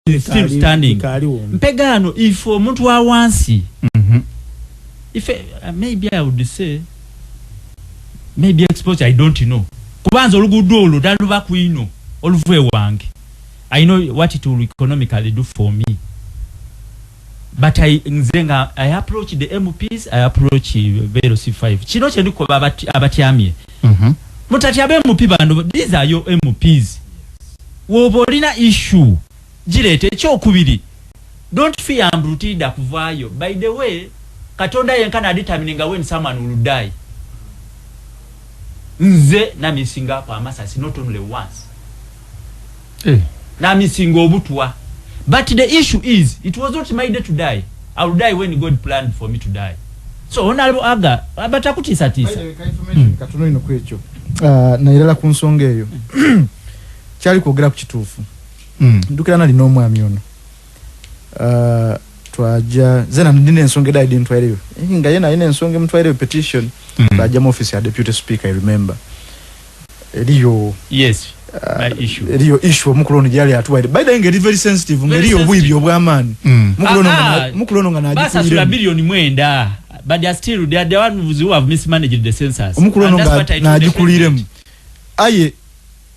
is still standing. Mpegano if omuntu wa wansi. If maybe I would say maybe exposure, I don't know. Kubanza olugudo olu daluba kuino oluvuye wange. I know what it will economically do for me. But I approach the MPs, I approach Vero C5. Chino chendiko abatiamye. Mutati abe MP bando, these are your MPs. Wobolina issue. Jirete chokubiri. Don't fear ambrutida kuvayo. By the way, Katonda yenkana determining when someone will die. Nze na misinga pa amasasi not only once. Na misingo obutua. But the issue is, it was not my day to die. I will die when God planned for me to die. So honorable Aga, abatakutisa tisa. Katono ino kwecho. Na ilela kunsonge yo. Chali kuogera kuchitufu. Ndukira nali no mwami ono. Twaja zena ndine nsonge da idin tweleyo. Nga yena ine nsonge mtweleyo petition. Twaja mu office ya deputy speaker, I remember. Eliyo. Yes. Issue. Eliyo issue mukulono jali atuwaide. By the way, ngeri very sensitive. Ngeriyo bwibi obwamani. Mukulono nga naji. Basa sula bilioni mwenda. But they are still they are the ones who have mismanaged the census. Mukulono nga naji kuliremu. Aye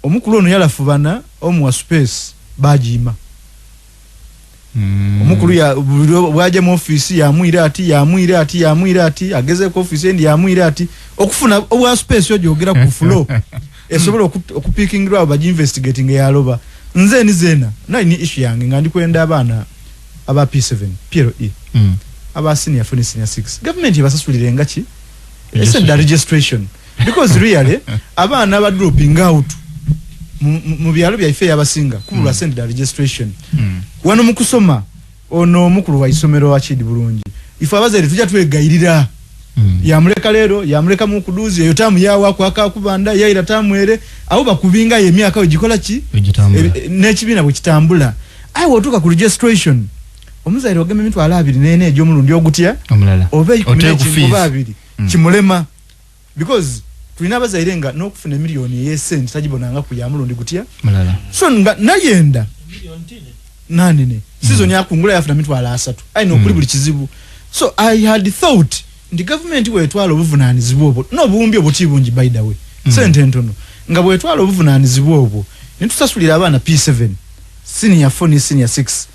omukulono yala fubana omuwa space bajima. Omukulu ya bwaje mu office ya mwire ati ageze ku office endi ya mwire ati okufuna obwa space yojogera ku flow esobola okupikingirwa abaji investigating ya loba nze ni zena na ni issue yange ngandi kwenda abana aba P7 PLE aba senior 6 government yabasasulire ngachi send registration because really abana aba dropping out mu byalo bya ife yabasinga kubula send registration wano mukusoma ono mukulu wa isomero achidi bulungi ife abazali tujja twegayirira yamuleka lero yamuleka mu kuduzi eyo tamu yawa kwa akakubanda yaira tamu ere abo bakubinga ye myaka ojikola ki n'ekibina bwe kitambula ayi wotuka ku registration omuzali ogeme mitu alabiri nene ejo mulundi ogutya omulala obe kubabiri kimulema because tulina abazali nga n'okufuna miliyoni y'esente tajibonanga ku yamulundi gutya mulala so nga nayenda nanene season yakungula yafuna mitwala 3 I know kuli buli kizibu so I had thought the government wetwala obuvunanizibu obwo no bumbi obutibungi by the way sente ntono nga bwetwala obuvunanizibu obwo nitusasulira abana P7 senior 4 ni senior 6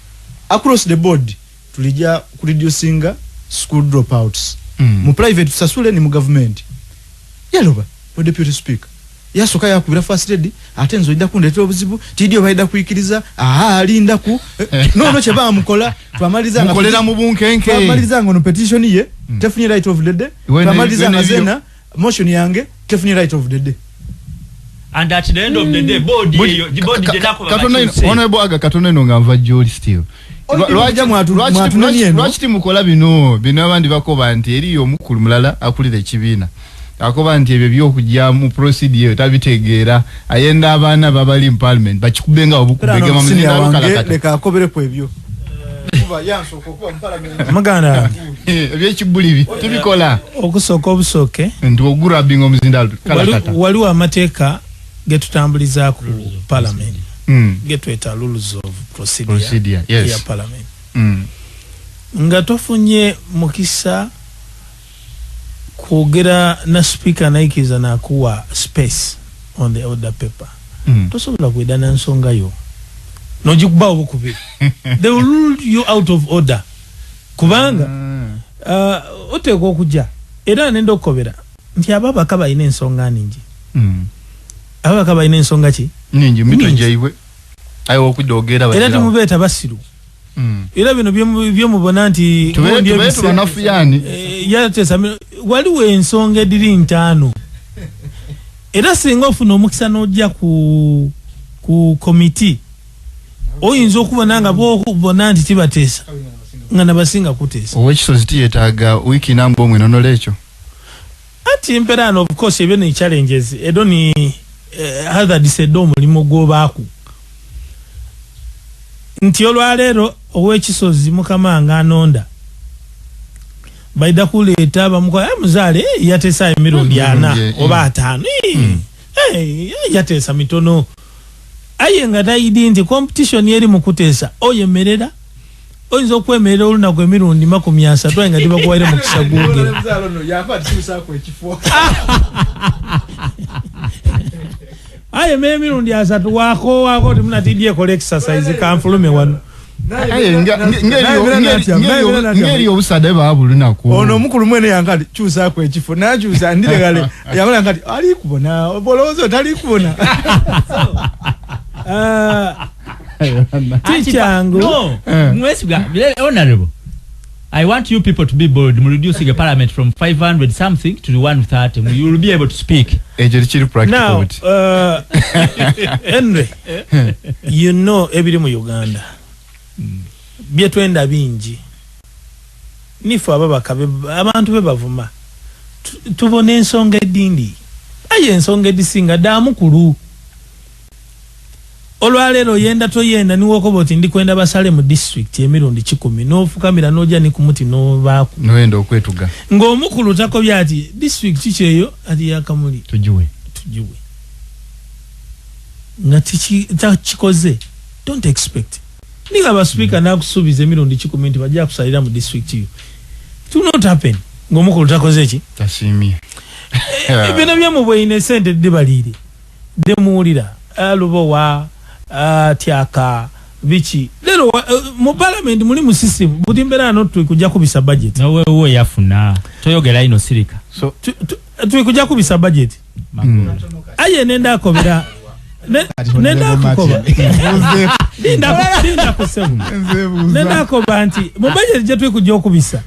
across the board tulija ku reducing school dropouts mu private tusasule ni mu government yaloba o deputy speaker yasoka yakubira first lady atenzo inda kundetera obuzibu tidio baida kuikiriza alinda ku no cheba mukola twamaliza mukolera mu bunkenke twamaliza ngono petition ye definitely right of the day twamaliza ngazena motion yange definitely right of the day and at the end of the day board the nako Katono honorable Aga Katono ino ngava joli still lwaki mukola bino abandi bakoba nti eriyo mukulu mulala akulira ekibina akoba nti ebyo byokujja mu procedure tabitegeera ayenda abana babali mu parliament bakikubenga obukubega mamuzinda alukalakata leka akobere ku ebyo kuba yansoko kuba mu parliament maganda ebyo kibulibi tubikola okusoka obusoke ndo ogura bingo muzinda alukalakata waliwo amateeka getutambuliza ku parliament getweta rules of procedure yes. ya parliament nga tofunye mukisa kugera na speaker naikiza na kuwa space on the order paper tosobola kwedana nsonga yo nojikuba obukubi they will rule you out of order kubanga oteko okuja era nendo okobera nti ababa kaba ine ensonga ningi ababa kaba ine ensonga ki ningi mito jaiwe ayo okudogera era timubeta basiru era bino byo mubona nti tubetu banafu yani yatesa waliwo ensonga ediri 5 era singa ofuna omukisa n'ojja ku committee oyinza okubona nga bwokubona nti tibateesa nga nabasinga kuteesa owekisozi tiyetaaga wiki namba omwe nonola ekyo ati mperano of course ebyo ni challenges edo ni hazards edo omulimu gw'obaaku nti olwaleero owekisozi mukama nga anonda baida kuleeta bamukola muzaale yateesa emirundi 4 oba 5 yateesa mitono aye nga tayidi nti competition yeri mukutesa oyemerera oyinza okwemerera olunaku emirundi 30 nga tibakuwaire mu kisaguge aye me emirundi 3 wako timunatidye kola exercise kanfulume wano ngeri obusada babulunaku ono omukulu mwene yankati kyusaako ekifo nakyusa ndiregale yakola yankati ali kubona obolozo tali kubona Tichangu. No. Honorable. I want you people to be bold. We're reducing a parliament from 500 something to 130. You will be able to speak. Now, Henry, you know every mu Uganda. Byetwenda bingi. Nifu ababakabe abantu bebavuma. Tubone ensonga edindi. Aye ensonga edisinga damukulu. Olwalero yenda toyenda niwo okoboti ndi kwenda basale mu district emirundi 10 n'ofukamira n'ojja ni kumuti n'obaako noenda okwetuga ng'omukulu takobya ati district kikyeyo ati yakamuli tujiwe nga takikoze don't expect niga ba speaker nakusubiza emirundi 10 nti bajja kusalira mu district yo to not happen ng'omukulu takoze ki tasimye ebintu byamu bwine sente dibalire demuulira alubowa tiaka bichi lero mu parliament muli mu system butimbera no tukujja kubisa budget nawe uwe yafuna toyogera ino sirika so tukujja kubisa budget aye nenda akobera nenda akoba nenda kusema nenda akoba nti mu budget je tukujja okubisa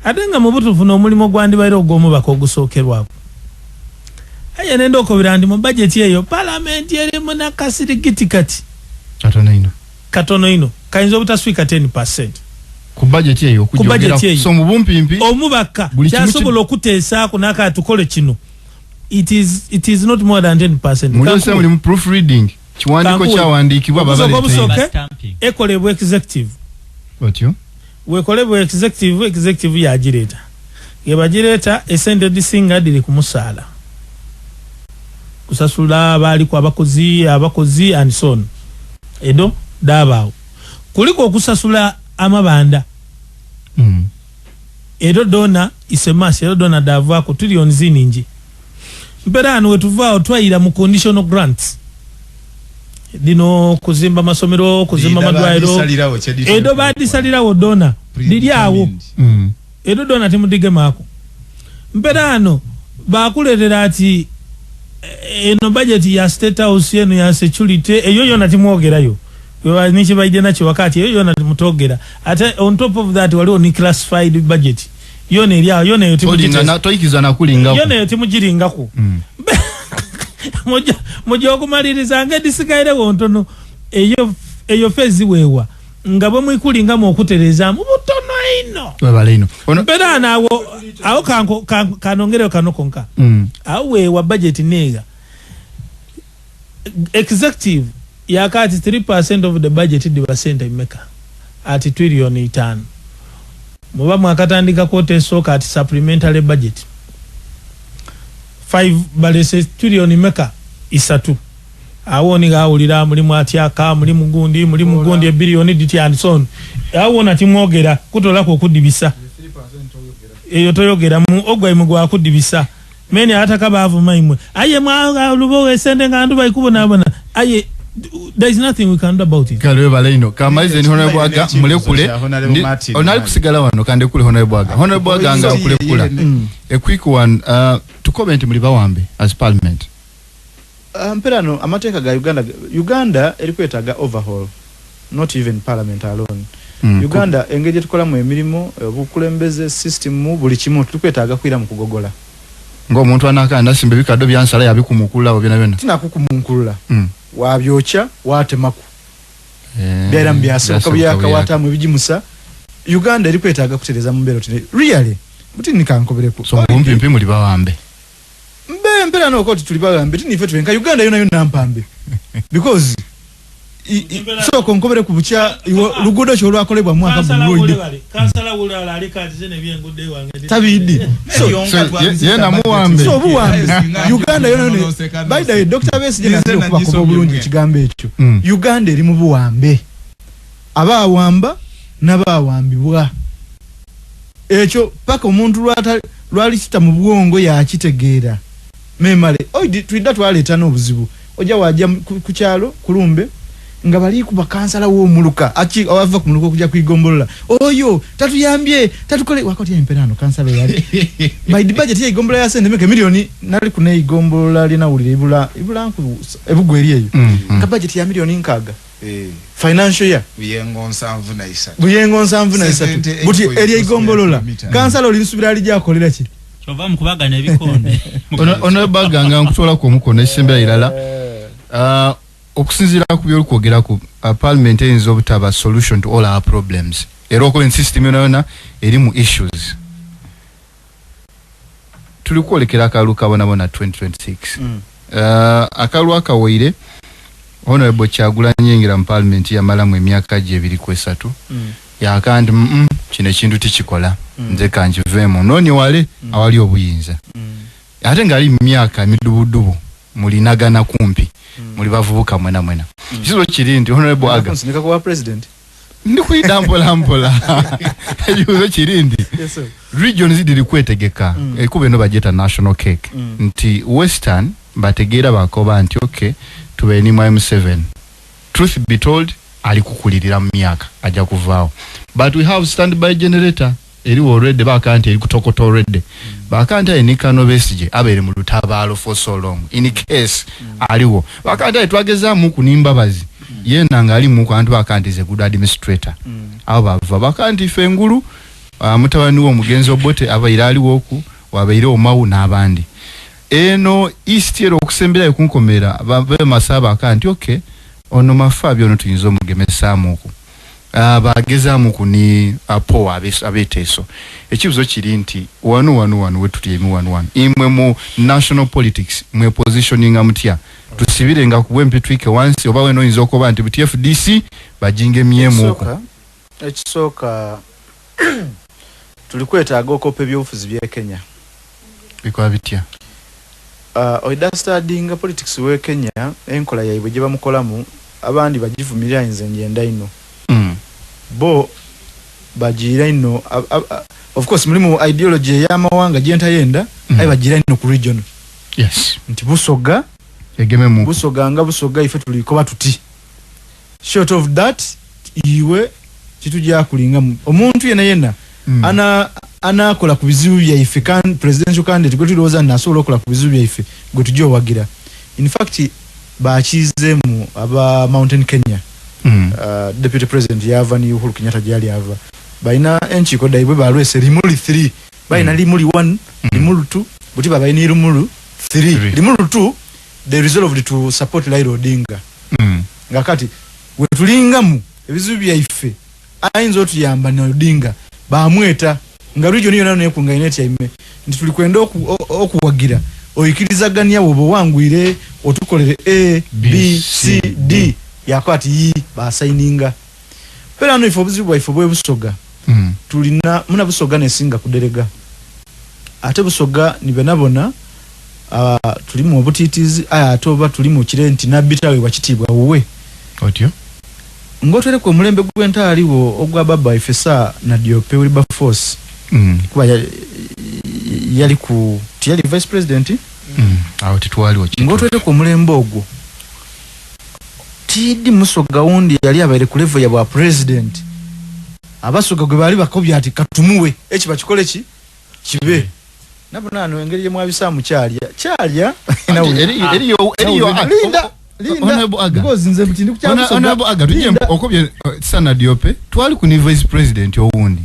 atenga mu butufu no mulimo gwandi bayiro ogomo bakogusokerwako aye nenda okobera ndi mu budget yeyo parliament yeri muna kasirigiti kati katono ino kayinza obutaswika 10% ku budget yeyo kujogera so mu bumpimpi omubaka kyasobola okuteesa kunaka tukole kino it is not more than 10%. mulose muli mu proofreading kiwandiko kyawandikibwa babalete ekolebwa executive otyo wekolebwa executive yagireta yebagireta esente disinga diri ku musala kusasula bali kwa abakozi and so on edo dabao kuliko okusasula amabanda edo dona isemasi edo dona dava ko trillion ziningi mperano wetuvao twaira mu conditional grants dino kuzimba masomero kuzimba madwairo edo badi salirawo dona diliawo edo dona timudige mako mperano bakuletera ati eno budget ya state house yenu ya security eyo yona timwogerayo wewa nichi baide nacho wakati eyo yona timutogera ate on top of that waliwo ni classified budget yona elia yona yo timujitesa toikiza na kulinga yona yo timujiringako moja okumaliriza nga disikaire wontono eyo fezi wewa ngabo mwikulinga mu okutereza mu butono ino wabale ino bera nawo awo kanongere kano konka awe wa budget nega executive yakati 3% of the budget dibasenta imeka ati $1 trillion muba mwakatandika kote soka ati supplementary budget 5 balese $1 trillion imeka isatu awoni gaulira mulimu atyaka mulimu gundi $1 billion diti and so on awona timwogera kutolako kudibisa eyo toyogera mu ogwa imugwa kudibisa meni atakaba avuma imwe aye mwa lubo esende ngandu bayikubona abona aye there is nothing we can do about it kalwe baleino kamaize ni honorable aga mulekule onali kusigala wano kande kule honorable aga anga kulekula a quick one to comment muli bawambe as parliament mperano amateka ga Uganda erikwetaga overhaul not even parliament alone Uganda engeje tukola mu emirimu obukulembeze system mu buli kimu tukwetaga kwira mu kugogola ngo omuntu anakanda simbe bikado byansala yabikumukula obina bena tina kukumukula wabyocha watemaku byera mbyase okabiyaka watamu ebijimusa Uganda erikwetaga kutereza mu mbero tine really muti nikankobereko so mpimpi muli bawambe mpera no koti tulibaga mbiti nife tuwenka Uganda yona mpambe because so konkobere kubucha lugudo kyo lwakolebwa mwaka buludi kansala wulala alikatizene byengudde wange tabidi yena muwambe so buwambe Uganda yona by the way Dr. Besi jena kuba ko bulungi kigambe ekyo Uganda eri mu buwambe abawamba n'abawambibwa ekyo paka omuntu lwali kita mu bwongo ya kitegeera memale twidda twaleta n'obuzibu ojja wajja ku kyalo kulumbe nga bali ku bakansala wo muluka achi awava ku muluka kujja kuigombolola oyo tatuyambye tatukole wakati emperano kansala yali by the budget ya igombolola ya sente meke milioni nali ku ne igombolola lina ulire ibula nku ebugwe eri eyo ka budget ya milioni nkaga financial year buyengo nsanvu na isatu buti eri igombolola kansala oli nsubira ali jakolera ki chova mukubagana ebikonde ono baganga nkutola ko mukono esembera ilala okusinzira ku by'okwogera ku parliament is obutaba solution to all our problems era ko system yona eri mu issues tuli kwolekera akaluka bona 2026 akaluka kawaire honorable Kyagulanyi ngira mu parliament ya malamu emyaka gye 2-3 ya kandi kino kintu tikikola nze kanjivemo noni wale awali obuyinza ate ngali myaka midubudubu mulinagana kumpi muli bavubuka mwena kizo kirindi honorable aga nsindika kwa president ndi kuida mpola ejuzo kirindi yes sir regions zidiri kwetegeka ekube no bajeta national cake nti western bategera bakoba nti okay tube ni M7 truth be told alikukulirira myaka aja kuvao but we have standby generator eri already bakanti eri kutokota already bakanti enika no besije abere mu lutabalo for so long in case aliwo bakanti twageza mu kunimba bazi yena ngali mu kantu bakanti ze good administrator abo bava bakanti fengulu mutawani wo mugenzo bote abayira aliwo ku wabayire omawu n'abandi eno istero okusembera ekunkomera babe masaba akanti okay ono mafabyo no tuyinzo mugemesa muku bageza muku ni apo abeteso ekibuzo kiri nti wanu wetu yemi 11 imwe mu national politics mwe positioning amutya tusibire nga kubwempi twike once oba weno yinzo ko bantu BTFDC bajinge myemu uko ekisoka tulikwetaaga okope byofuzi bya Kenya biko abitya oida studying politics we Kenya enkola yaibwe gye bamukolamu abandi bagivumirira inze ngenda ino bo bagira ino of course mulimu ideology ya mawanga genta yenda ai bagira ino ku region yes nti busoga egeme mu busoga ife tulikoba tuti short of that iwe kitujja kulinga omuntu yena ana kola ku bizibu bya ife kan presidential candidate gwe tuloza nasobola kola ku bizibu bya ife gwe tujjo wagira in fact bachize mu aba Mountain Kenya deputy president yava ni Uhuru Kenyatta jali yava baina enchi ko daibwe balwese limuli 3 baina limuli 1 limuli 2 buti baina limuli 3 limuli 2 they resolved to support Raila Odinga ngakati we tulingamu ebizibu bya ife ayinzo tuyamba na Odinga bamweta nga region yona ne kunga ineti yaime ndi tulikwenda okuwagira oyikirizaganya wobo wangwire otukolere A B C D yakwati ba signinga pera no ifo buzibu ifo bwe busoga tulina muna busoga ne singa kuderega ate busoga ni benabona tulimu obutitizi aya atoba tulimu kirenti nabitawe wakitibwa wowe otyo ngotwere ko mulembe gwenta aliwo ogwa baba ifesa na Diope Wilbur Force kuba yali ku tiyali vice president awo titwali wakitibwa ngotwere ko mulembe ogwo tidi musoga wundi yali abaire ku level ya bwa president abasoga gwe bali bakobya ati katumuwe echi bakikole ki kibe nabona no engeri yemu abisamu kyalya na eriyo linda because nze mtindi kuchama honorable aga tujye okobye sana Diope twali ku ni vice president owundi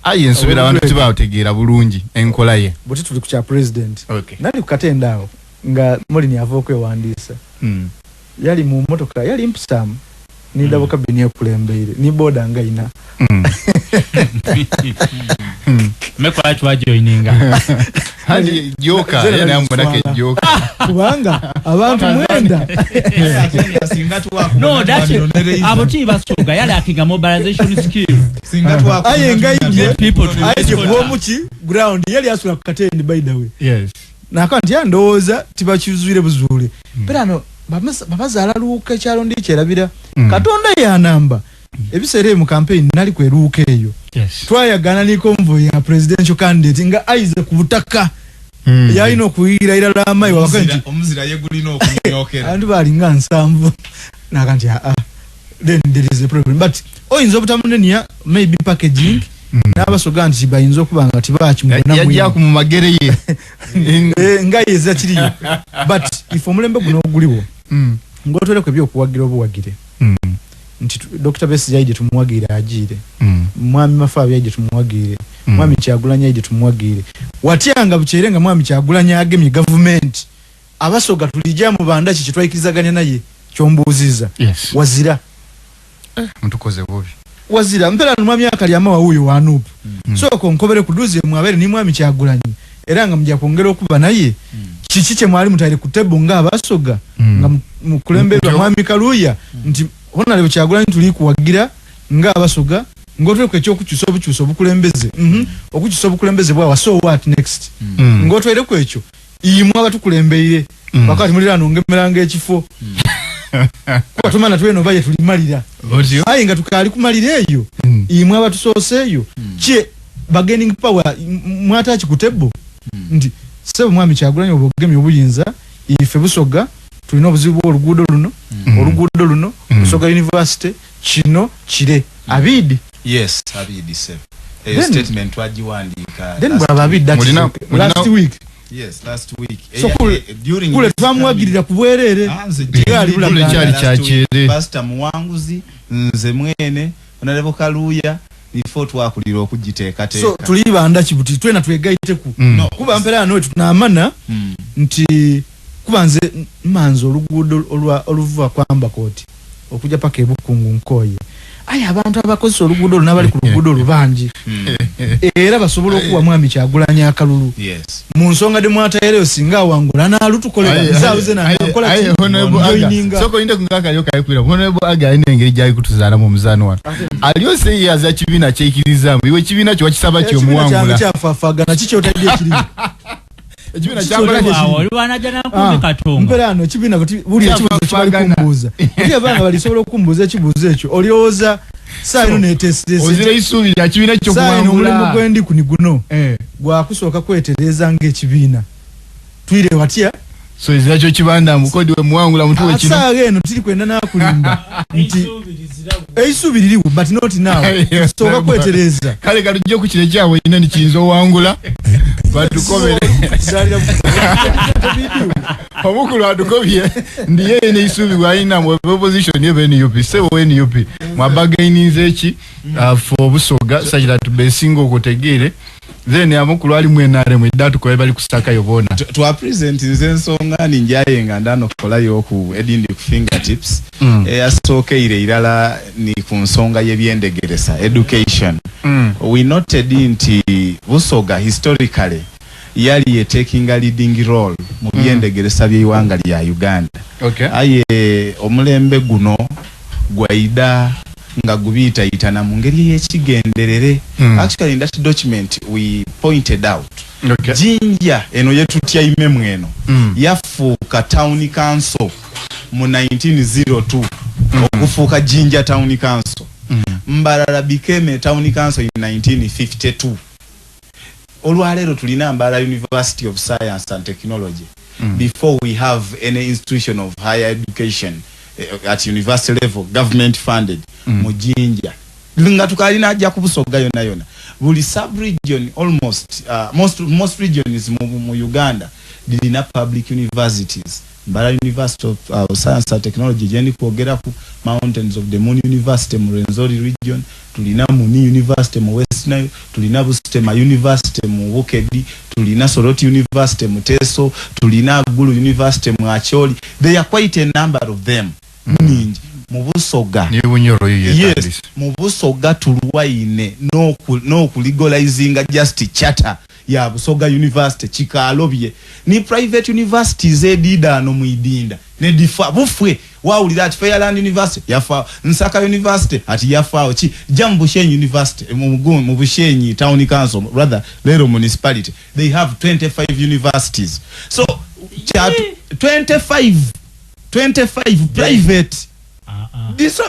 ayensubira abantu tibategera bulungi enkola ye buti tuli kucha president okay nali kukatendao nga moli ni avokwe wandisa yali mu motoka yali mpsam ni dabo kabini ya kulembeire ni boda ngaina Mekwa chwa joininga. Hali joka yana mbonake joka. Kubanga abantu mwenda. No, that's it. Aboti basoga yali akinga mobilization skill. Singatu aye ngaije people to aye bomuchi ground yali asula katendi by the way. Yes. Nakanti yandoza tibachuzwire buzule. Perano babazaala luuka kyalo ndi kyerabira. Katonda ya namba. Ebisere mu campaign nali kweruuka eyo. Yes. Twayagana ni convoy ya presidential candidate nga aize ku butaka. Yalina okuyira ira amayi wakanti omuzira yegulina okunyokera. Andu balinga nsamvu. Nakanti then there is a problem. But oyinza obutamunenya maybe packaging. N'abasoga nti bayinza okuba nga tibaaki mubona yajja ku magere ye. Nga yeza kiriyo. But if omulembe guno oguliwo. Ngotwere kwebyo okuwagira obuwagire. Nti Dr. Besi yaide tumuwagire ajire. Mwami Mafabi yaide tumuwagire. Mwami Kyagulanya yaide tumuwagire. Watyanga bucherenga mwami Kyagulanya agemye government. Abasoga tulijja mu banda ki kitwayikirizaganya naye kyombuuziza. Yes. Wazira. Mtukoze bobi. Wazira mpera mwami akali amawa huyo wanupu. So konkobere kuduze mwabere ni mwami Kyagulanyi. Era nga mjja kwongera okuba naye. Chichiche mwali mutaire kutebo nga abasoga. Nga mukulembera mwami Kaluya. Nti hona leo Kyagulanyi tuli kuwagira nga abasoga. Ngotwe kwecho okukyusa obukyusa obukulembeze. Okukyusa obukulembeze bwa so what next? Ngotwe kwecho. Imwe abatukulembeire. Wakati mulirano ngemeranga ekifo. Kwa tumana tuweno baye tulimalira. Aye nga tukali kumalira eyo. Imwe abatusose eyo. Kye bargaining power mwata kikutebo. Ndi sebo mwami Kyagulanyi obugemye obuyinza ife busoga tulina obuzibu oluguudo luno Busoga University kino kire abidi. Yes, abidi sef. A statement wajiwandika. Then baba abidi that last week. Yes, last week. So during kule twamwagirira kubwerere. Gali kule cyari cyakire. Pastor Muwanguzi nze mwene onalebo Kaluya before twakulira okugiteeka teeka. So tulibanda kibuti twena twegaite ku. No, kuba mpera no tunamana nti kubanze manzo oluguudo oluva kwamba koti okuja paka ebukungu nkoye. Aye abantu abakozesa oluguudo nabali ku luguudo lubanji. Era basobola okuwa mwami Kyagulanya akalulu. Yes. Mu nsonga de mwatayereyo singa wangula na lutukolera nzaabuze na nkola aye honorable aga soko inde kungaka yo kayikwira honorable aga inengeri jayi kutuzaana mu muzano wano aliyo se yaza kibina kyekiriza iwe kibina kyo wakisaba kyo muwangula kyafafaga na kicho tadde kiri ekibina kyambala awo lwana jana kumbe katonga mperano kibina kuti buli ekibuzo kibali kumbuza ndi abana bali sobola okumbuza ekibuzo ekyo olioza saino netesese ozire isubi ya kibina kyo kuwangula saino mulimo gwendi kuni guno gwa kusooka kwetereza ng'ekibiina twire watya so izakyo kibanda mukodi we muwangula mtu we kino asa geno tili kwenda nakulimba nti eisubiririwo but not now sooka kwetereza kale kalujje ku kire kyawe ina ni kinzo wangula batukobere omukulu atukobye ndiye ine isubi bwayina mu opposition ye NUP se we NUP mwabagaininze eki for Busoga such that besingo kotegere then amukulu ali mwenare mwidatu kwa bali kusitaka yobona to present nsonga ninjaye nga ndano kola yoku edindi ku fingertips yasokeire irala ni ku nsonga yebyendegeresa education we noted inti Busoga historically yali taking a leading role mu byendegeresa by'iwanga lya Uganda. Okay. Aye omulembe guno gwaida nga gubita itana mu ngeri y'ekigenderere. Actually in that document we pointed out Jinja eno yetutya imemu eno yafuuka town council mu 1902 okufuuka Jinja town council. Mbarara became a town council in 1952. Olwalero tulina Mbala University of Science and Technology before we have any institution of higher education at university level government funded mu Jinja nga tukalina ajja ku Busoga yona buli sub region almost most regions mu Uganda dilina public universities. Mbala University of Science and Technology jendi kwogera ku Mountains of the Moon University mu Rwenzori region, tulina Muni University mu West Nile, tulina Bustema University mu Wokedi, tulina Soroti University mu Teso, tulina Gulu University mu Acholi. There are quite a number of them. mu Busoga ni bunyoro yes mu Busoga tulwaine no kulegalizinga just charter ya Busoga University chikalobye ni private universities edida no muidinda ne difa bufwe wawulira ati Fairland University yafa Nsaka University ati yafa chi Jambushenyi University mu Bushenyi Town Council rather Lero municipality they have 25 universities so 25 private this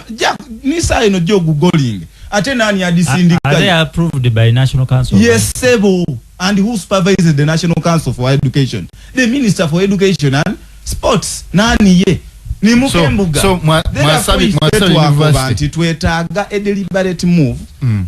nisa ino jogu goling ate nani adisindika are they approved by National Council? Yes sebo and who supervises the National Council for Education? The Minister for Education and Sports nani ye ni Mukembuga. So Mwasabi University twetaga a deliberate move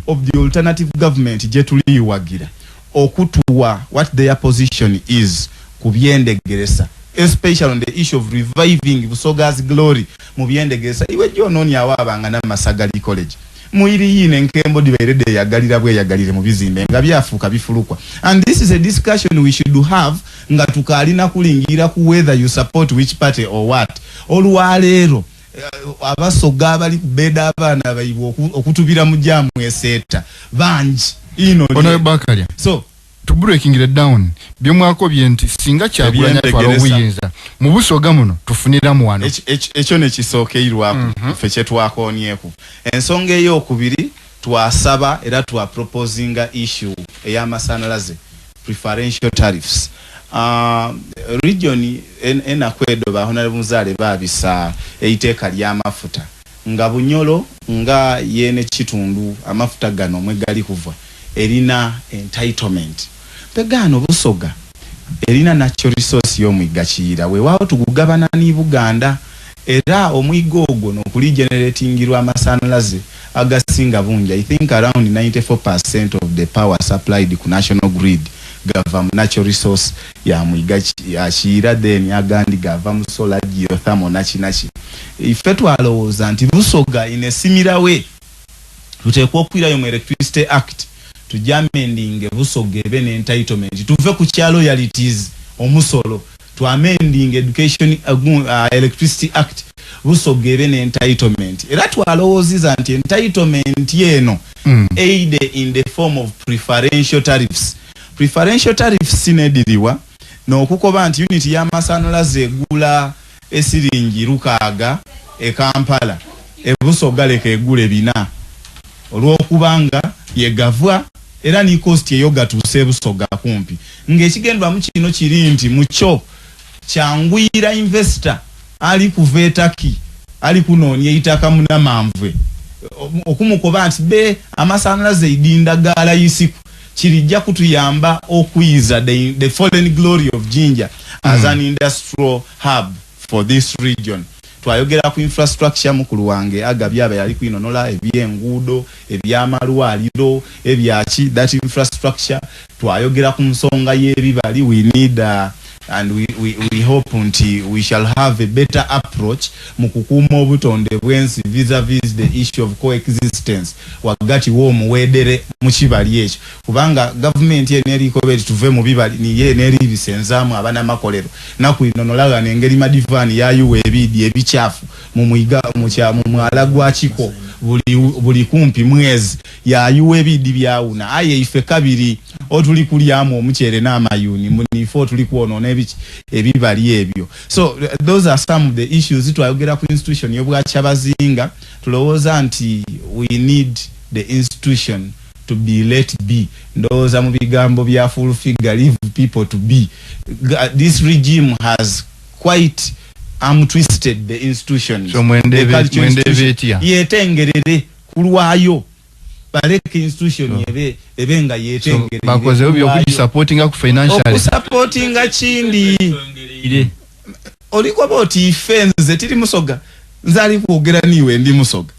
of the alternative government jetuli wagira okutuwa what their position is kubyendegeresa especially on the issue of reviving Busoga's glory mu byendegeresa iwe jononi awabanga na Masagali College muiri yine nkembo dibairede yagalira bwe yagalire mu bizimbe nga byafuka bifulukwa and this is a discussion we should have nga tukalina kulingira ku whether you support which party or what olwalero Abasoga abali kubeda abana bayibo okutubira mu jamu eseta banji ino ono Bakalia so to breaking it down byomwako byenti singa kyagulanya twalo buyinza mu Busoga muno tufunira mu wano ekyo ne kisookeirwako fe kyetwakonyeku ensonga ey'okubiri twasaba era twa proposinga issue ey'amasanalaze preferential tariffs region enakwedo ba honorable Muzale babisa eiteeka ly'amafuta nga Bunyoro nga yene kitundu amafuta gano mwe gali kuva erina entitlement pegano Busoga erina natural resource y'omwigachira we wao tugugabana ni Buganda era omwigo ogwo n'okuli generatingirwa amasanalaze agasinga bunja I think around 94% of the power supplied ku national grid gava mu natural resource ya mwigachira then agandi gava mu solar geothermal nachi ife twalowooza nti Busoga in a similar way tuteekwa okwirayo mu Electricity Act tujamendinge Busoga ebe ne entitlement tuve ku loyalties omusolo to amending education Electricity Act Busoga ebe ne entitlement era twalowooziza nti entitlement yeno aid in the form of preferential tariffs sinediriwa n'okukoba nti unit y'amasanalaze egula esiringi lukaaga e Kampala Busoga leka egula bina olw'okubanga yegavwa era ni cost eyo gatuuse Busoga kumpi ng'ekigendwa mu kino kiri nti mucho kyangwira investor ali kuvetaki ali kunoonya eitaka munamanvwe okumukoba nti be amasanalaze idindagala yisiku kirijja kutuyamba okwiza the fallen glory of Jinja as an industrial hub for this region. Twayogera ku infrastructure mukulu wange agabyaba yali kwinonola ebyenguudo ebyamalwaliro ebyachi that infrastructure twayogera ku nsonga y'ebibali we need and we hope nti we shall have a better approach mu kukuuma obutonde bwensi vis-a-vis the issue of coexistence wagati w'omuweedere mu kibali ekyo kubanga government ye nerikobeti tuve mu bibali niye neribisenzaamu abanamakolero nakwinonola n'engeri madivaani yayuwa ebidi ebikyafu mu mwiga mu mwala gwa Kiko buli kumpi mwezi yayuwa ebidi byawuna aye ife kabiri otuli kulyamu omukyere n'amayuni munifo tuli kuonona ebibali ebyo so those are some of the issues twayogera ku institution y'obwakyabazinga tulowooza nti we need the institution to be let be ndowooza mu bigambo bya full figure leave people to be this regime has quite twisted the institutions so mwendebe yetengerere kulwayo baleke institution ebe nga yetengerere so bakoze obyo supporting ku financially supporting chindi oliko boti fenze tiri Musoga nzali kuogera niwe ndi Musoga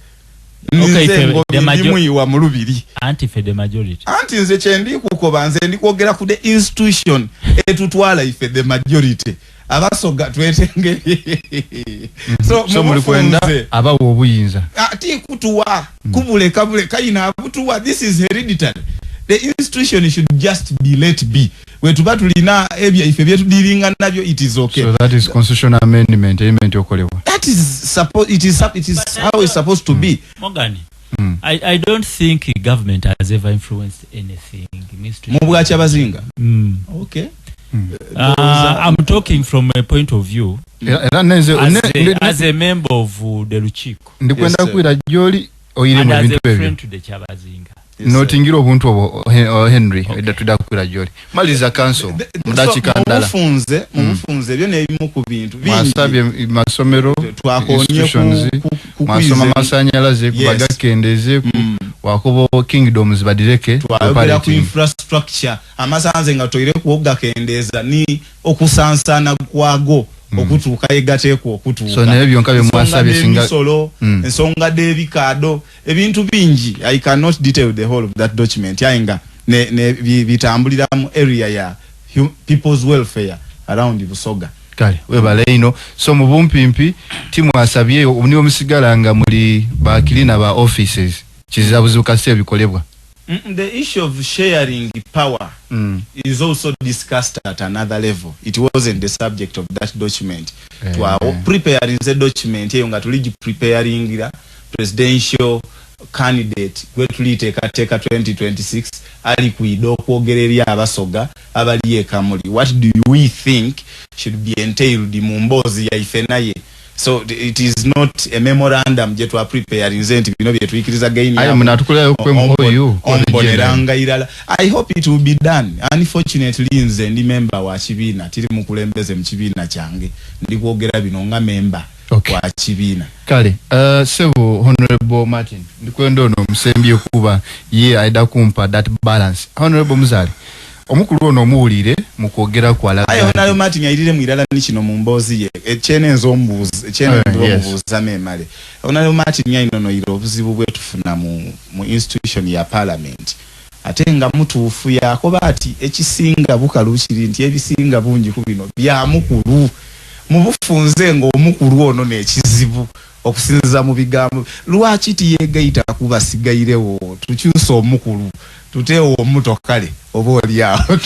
ndimu iwa mu lubiri anti for the majority anti nze kyendi kukoba nze ndi kuogera ku the institution etutwala ife the majority Abasoga twetenge so muri kwenda abawo obuyinza ati kutuwa kubule kabule kayina abutuwa this is hereditary the institution should just be let be wetuba tulina ebya ife byetudiringa nabyo it is okay. So that is constitutional amendment okolewa. That is it is how it's supposed to be. Mogani. I don't think government has ever influenced anything. Mubwachi abazinga. Okay. I'm talking from a point of view as a member of the Luchiko. Ndikwenda kwira joli oyire mu bintu ebyo. To the Chabazinga. Notingiro obuntu obo Henry edatuda kwira joli. Maliza council mudachi kandala. Mufunze byo nebimu ku bintu bingi. Masabye masomero twakonye ku masoma masanyalaze kubaga kendeze wakobo kingdoms badireke twabira ku infrastructure amasanze nga toire kuoga kendeza ni okusansana kwago okutuuka egateeko okutuuka. So nebyo nkabe mwasabye singa solo ensonga debikado ebintu bingi. I cannot detail the whole of that document yainga ne bitambulira mu area ya people's welfare around Busoga. Kale webale ino so mu bumpimpi timu asabye obuni omusigala nga muri bakilina ba offices kizabuzuka se bikolebwa. The issue of sharing power is also discussed at another level. It wasn't the subject of that document. Preparing the document eyo nga tuli preparing presidential candidate gwe tuliteka 2026 ali kuido kwogerera abasoga abali ekamuli. What do we think should be entailed mu mbozi ya ifenaye? So it is not a memorandum je to prepare inzenti bino bye tuikiriza gain ya mnatukula kwemhoyo omboneranga irala. I hope it will be done. Unfortunately nze ndi member wa kibina tiri mukulembeze mu kibina kyange ndi kwogera bino nga member wa kibina. Kale sebo Honorable Martin ndikwenda ono musembye kuba ye aida kumpa that balance. Honorable Muzali omukulu ono muwulire mukwogera kwala ayo nayo Martin yayirire mwirala ni kino mu mbozi ye echene nzombuza echene nzombuza memale onayo Martin yayinono iro obuzibu bwe tufuna mu institution ya parliament atenga mutuufu yakoba ati ekisinga bukalukiri nti ebisinga bungi ku bino bya mukulu mubufunze ngo omukulu ono n'ekizibu okusinza mu bigambo lwaki tiyegaita kuba sigairewo tukyusa omukulu tutewo omuto kale oba oli awo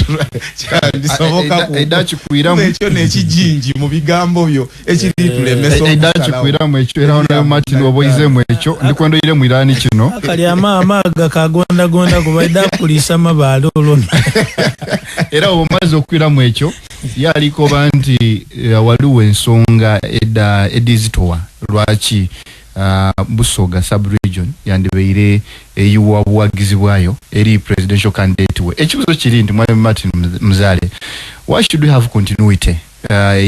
bisoboka edakikwiramu ekyo n'ekijinji mu bigambo byo ekiri tulemesa edakikwiramu ekyo era ono Martin oboyizemu ekyo ndikwenda mu irani kino kali amaaga kagonda kuba edakulisa mabaalo olona era obumaze okwiramu ekyo yaliko banti waliwo ensonga edizitowa lwaki Busoga sub-region yandibeire eyiwa buwagizi bwayo eri presidential candidate we ekibuzo kiri ndi Mwalimu Martin Muzale, why should we have continuity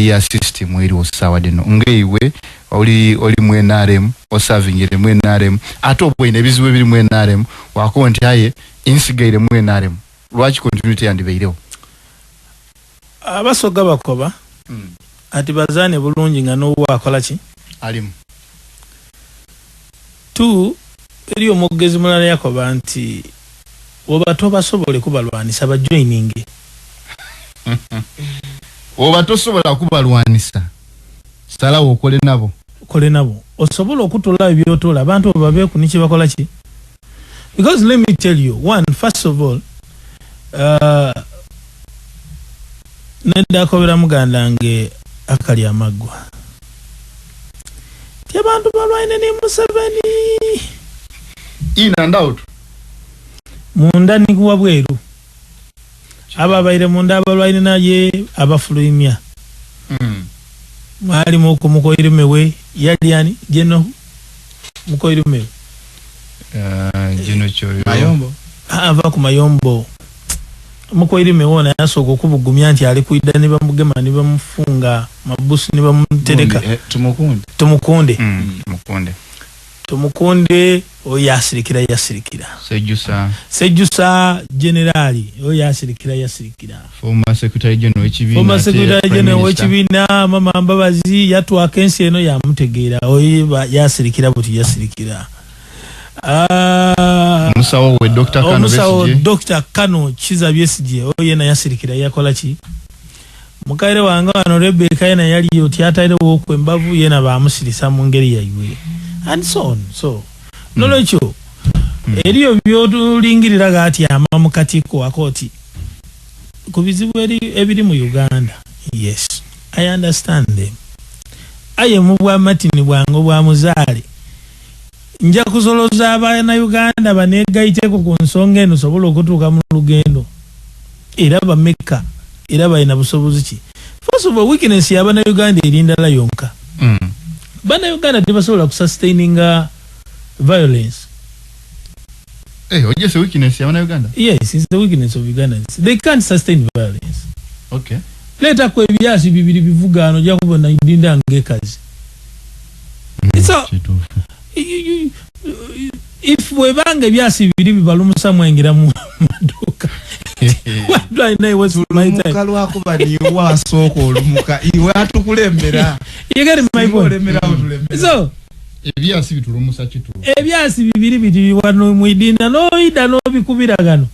ya system eri osawa deno ngeiwe oli mu NRM osavingire mu NRM atobwe nebiziwe biri mu NRM wakonti aye insigaire mu NRM lwaki continuity yandibeirewo abasoga bakoba ati bazane bulungi nga no wakola ki alimu tu eri omugezi mulala yakoba nti oba tobasobole kubalwanisa ba joining oba tosobola kubalwanisa salawo okole nabo osobola okutola ebyotola abantu babe kuniki bakola ki because let me tell you one first of all nedda kobera muganda nge akali amagwa abantu balwaine ni Museveni in and out munda ni kuwa bweru ababaire munda abalwaine naye abafulumya mwali muko mukoirimewe yali ani jeno mukoirimewe jeno choyo mayombo ava ku mayombo mukoirimewe wona yasoko kubugumya nti ali kuida ne bamugema ne bamufunga mabusu ne bamutereka tumukunde oyasirikira sejusa generali oyasirikira former secretary general w'ekibina mama Mbabazi yatwaka ensi eno yamutegeera oyiba yasirikira buti yasirikira musawo we Dr. Kano Kizabyesigye oyena yasirikira yakola ki mukaire wange wano Rebecca yena yali yotyataire wokwe mbavu yena bamusirisa mu ngeri yayiwe and so on nolekyo eriyo byotulingirira gati amamukatiko akoti kubizibu ebiri mu Uganda. Yes, I understand them. Aye mubwa matini bwango bwa muzaale. Nja kusoloza abaana Uganda banegaiteko ku nsonga eno sobola okutuuka mu lugendo. Era bameka era balina busobozi ki. First of all, weakness y'abaana Uganda erindala yonka. Bana Uganda tebasobola kusustaininga violence. Oje weakness y'abaana Uganda? Yes, it's the weakness of Ugandans. They can't sustain violence. Okay. Leta kwe byasi bibiri bivugano ja kubona idinda ngekazi. So if we bange byasi bibiri bibalumusa mwengira mu maduka. What do I know what's my time? Mukalu akuba ni wasoko olumuka iwe atukulembera. You get my point. So ebyasi bitulumusa kitu. Ebyasi bibiri bidi wano mu idinda no ida no bikubiragano.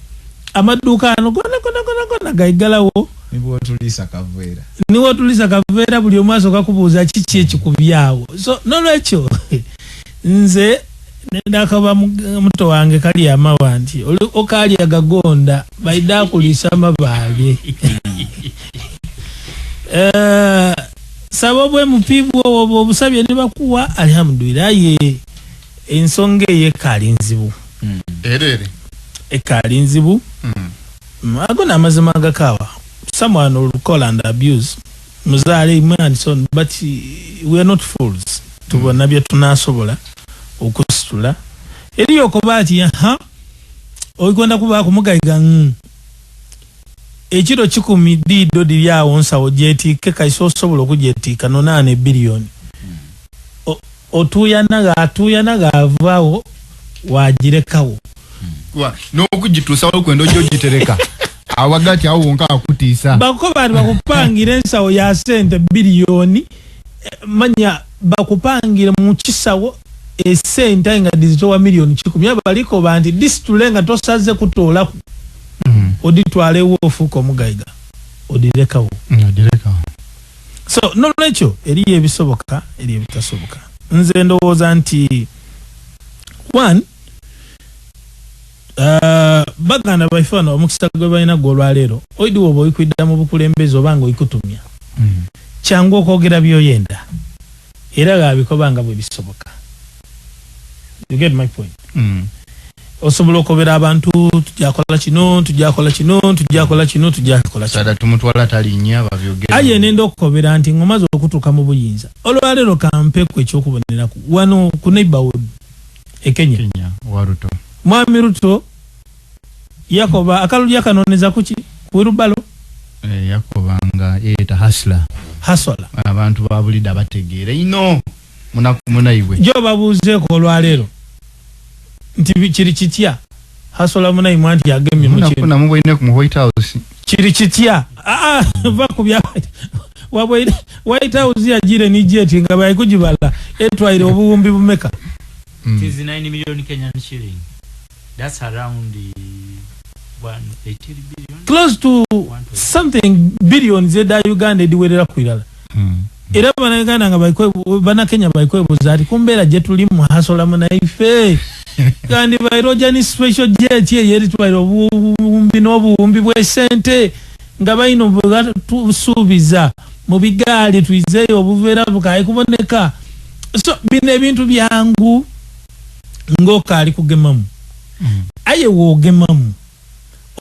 Amaduka ano kona gaigalawo. Niwo tulisa kavera. Niwo tulisa kavera buli omaso kakubuza kiki ekikubyawo. So nolwekyo nze nenda kaba muto wange kali amawanti okali agagonda baida kulisa mabaye. Sababu mupivu obusabye ne bakuwa alhamdulillah ye ensonge ye kalinzibu. Erere. Ekalinzibu. Agona amazima agakawa. Someone will call and abuse muzale man son, but we are not fools tubona bye tunasobola okusitula eriyo kobati oyikonda kuba kumugayiga ekiro 10 dido dilyawo nsawo jetike kaisosobola okujetika no 8 billion otuyana ga avaawo wajirekawo no kujitusawo kwendo jogitereka awagati awo wonka akutiisa bakoba bakupangira ensawo ya sente billion manya bakupangira mu kisawo esente nga dizitowa million 10 baliko banti disitulenga tosaze kutola oditwale wofuko mugayiga odirekawo so no lecho eriye ebisoboka eriye ebitasoboka nze ndowooza nti one baganda baifana omukisa gwe balina golwalero oidi wobo oyikwidda mu bukulembeze obanga oyikutumya kyangu okwogera byoyenda era gabikobanga bwe bisoboka. You get my point? Osobola okobera abantu tujakola kino sada tumutwala talinya babyogera aye nendo okobera nti ngomaze okutuka mu buyinza olwalero kampe kwe kyokubonera ku wano ku neighborhood e Kenya waruto Mwami Ruto yakoba akalulya kanoneza kuki kwirubalo yakobanga eta hasla abantu babulida bategeera ino munakumuna iwe jo babuze ko lwalero nti kiri kitya hasla muna imwanti yagemye mu kintu munakuna mubwine ku White House kiri kitya bakubya wabwe White House yajire ni jet nga bayikujibala etwaire obuwumbi bumeka. It is 9 million Kenyan shilling. That's around the 180 billion. Close to something billion zeda Uganda diwerera kwirala. Era bana Uganda nga bana Kenya baikwe buzati kumbera je tuli mu hasola muna ife. Kandi bairoja ni special jet ye yeri twairo bumbi n'obuwumbi bwe sente nga bayino tusubiza mu bigali twizeyo obuvera bukayi kuboneka. So bine ebintu byangu ngoka ali kugemamu aye wogemamu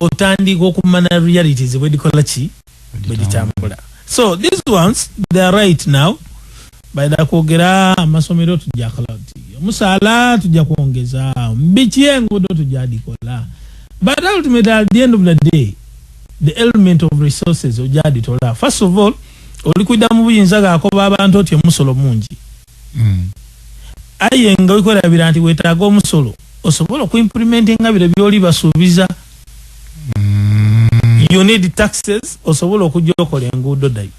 otandika okumana realities wedikola ki weditambula. So these ones they are right now by the kwogera amasomero tujakola musala tujja kuongeza mbichi engudo tujadikola but ultimately at the end of the day the element of resources ojaditola. First of all olikuida mu buyinza gakoba abantu otye musolo mungi aye nga wikola biranti wetaaga omusolo osobola ku implementinga bire byoli basuubiza. You need taxes osobola okujja okola enguudo dai.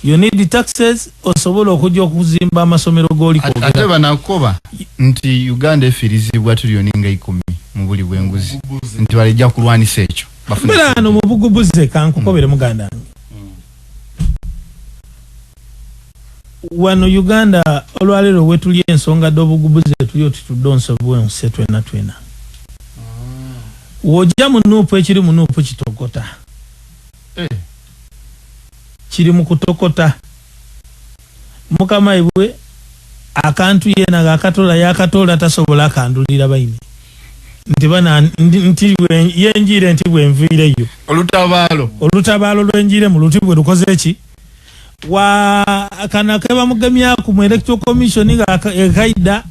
You need taxes osobola okujja okuzimba amasomero goli ko. Ate banakoba nti Uganda efirizibwa tulyoninga 10 mu buli bwenguzi nti balijja kulwanisa ekyo bafuna no mu bugubuze kankukobere muganda. Wano Uganda olwalero wetuli ensonga dobugubuze tulyo tutudonso bwense twena wojja munupu ekiri munupu kitogota kiri mu kutokota mukama ibwe akantu yena gakatola yakatola tasobola kandulira bayine nti bana nti yenjire nti bwenvireyo olutabalo lwenjire mu lutibwe lukoze eki wa kana keba mugamya ku electoral commission ga kaida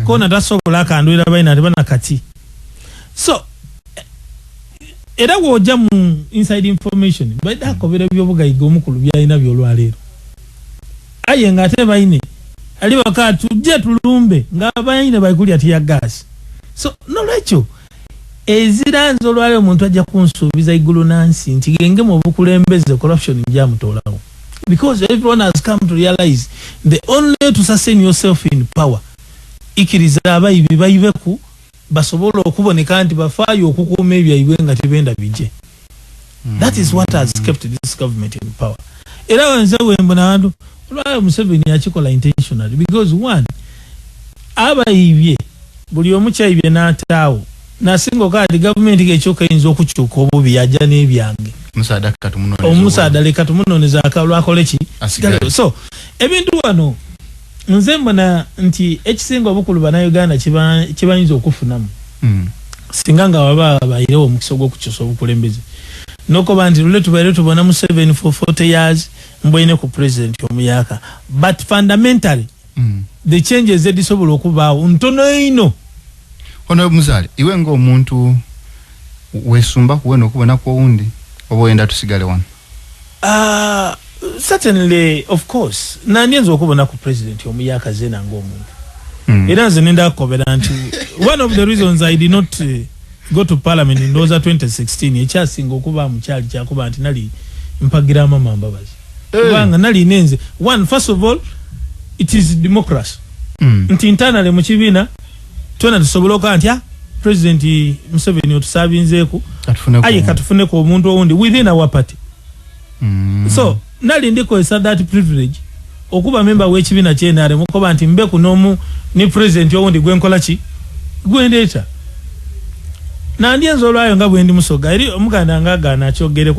kona tasobola kandulira bayine nti bana kati so era woja mu inside information baida kobera byobugayiga omukulu byalina byolwalero aye ngate bayine ali wakati tujje tulumbe nga bayine bayikuli ati ya gas so no lecho eziranzo olwale omuntu ajja kunsuubiza igulu nansi nti genge mu bukulembeze corruption nja mutolawo because everyone has come to realize the only way to sustain yourself in power ikiriza abayibi bayibeku basobola okuboneka nti bafaayo okukuuma ebyayibwe nga tebenda bije. That is what has kept this government in power. Era wenze wembona abantu olwale Museveni yakikola intentionally because one abayibye buli omukyayibye n'ataawo nasinga okati government gechoka inzo okukyuka obubi yajja n'ebyange omusaada leka tumunoneza akalwakoleki so ebintu wano nze mbona nti ekisinga obukulu bannayuganda kibayinza okufunamu singa nga baba bayirewo omukisa gw'okukyusa obukulembeze nokoba nti lule tubaire tubona mu 7 for 40 years mbwine ku president omuyaka but fundamentally the changes edisobola okubaawo ntono ino. Ono Muzale iwe ngo omuntu wesumba kuwena okubona kwa undi obo enda tusigale wano? Certainly, of course. Nandienzo okubona ku president omuyaka zena ngo omuntu. Era nze nenda kobera nti one of the reasons I did not go to parliament in those 2016 ekyasinga okuba mu kyali kyakuba nti nali mpagira mama mbabazi. Kubanga nali nenze one first of all it is democracy. Nti internally mu kibina tuna tusoboloka nti president Museveni otusabinzeeku aye katufune ko omuntu owundi within our party. So nali ndiko that privilege okuba member w'ekibina kyenare mukoba nti mbe kunomu ni president owundi gwenkola ki gwendeta nandienzo olwayo nga bwendi musoga eri omuganda ngagana kyogere